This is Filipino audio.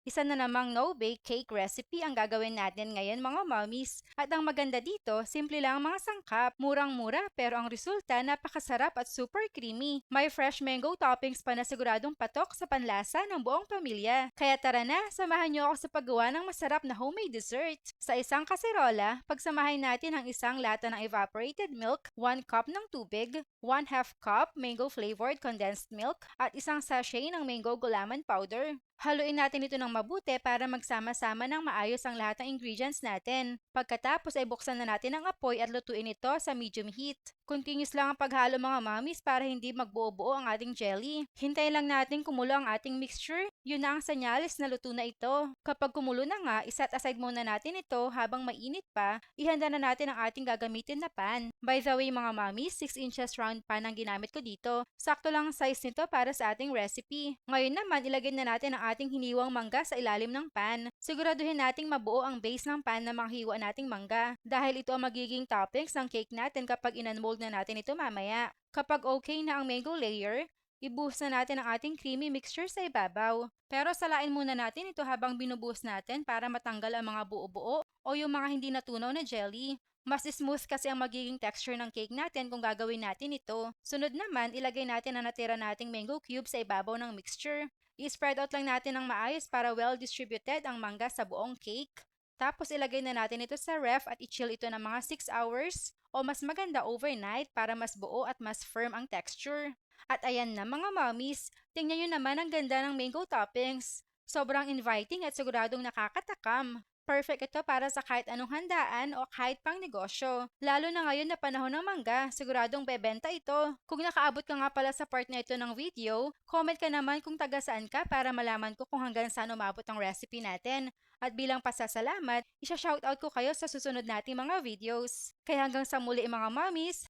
Isa na namang no-bake cake recipe ang gagawin natin ngayon mga mommies. At ang maganda dito, simple lang ang mga sangkap. Murang-mura pero ang resulta napakasarap at super creamy. May fresh mango toppings pa na siguradong patok sa panlasa ng buong pamilya. Kaya tara na, samahan niyo ako sa paggawa ng masarap na homemade dessert. Sa isang kaserola, pagsamahin natin ang isang lata ng evaporated milk, 1 cup ng tubig, 1/2 cup mango flavored condensed milk, at isang sachet ng mango gulaman powder. Haluin natin ito ng mabuti para magsama-sama ng maayos ang lahat ng ingredients natin. Pagkatapos ay buksan na natin ang apoy at lutuin ito sa medium heat. Continuous lang ang paghalo mga mommies para hindi magbuo-buo ang ating jelly. Hintayin lang natin kumulo ang ating mixture. Yun na ang senyales na luto na ito. Kapag kumulo na nga, iset aside muna natin ito habang mainit pa. Ihanda na natin ang ating gagamitin na pan. By the way mga mommies, 6 inches round pan ang ginamit ko dito. Sakto lang ang size nito para sa ating recipe. Ngayon naman, ilagay na natin ang ating hiniwang mangga sa ilalim ng pan. Siguraduhin nating mabuo ang base ng pan na manghiwa nating mangga. Dahil ito ang magiging toppings ng cake natin kapag in-unmold na natin ito mamaya. Kapag okay na ang mango layer, ibuhos na natin ang ating creamy mixture sa ibabaw. Pero salain muna natin ito habang binubuhos natin para matanggal ang mga buo-buo o yung mga hindi natunaw na jelly. Mas smooth kasi ang magiging texture ng cake natin kung gagawin natin ito. Sunod naman, ilagay natin ang natira nating mango cube sa ibabaw ng mixture. I-spread out lang natin ng maayos para well distributed ang mangga sa buong cake. Tapos ilagay na natin ito sa ref at i-chill ito ng mga 6 hours o mas maganda overnight para mas buo at mas firm ang texture. At ayan na mga mommies, tingnan nyo naman ang ganda ng mango toppings. Sobrang inviting at siguradong nakakatakam. Perfect ito para sa kahit anong handaan o kahit pang negosyo. Lalo na ngayon na panahon ng mangga, siguradong bebenta ito. Kung nakaabot ka nga pala sa part na ito ng video, comment ka naman kung taga saan ka para malaman ko kung hanggang saan umabot ang recipe natin. At bilang pasasalamat, isa-shoutout ko kayo sa susunod nating mga videos. Kaya hanggang sa muli mga mommies,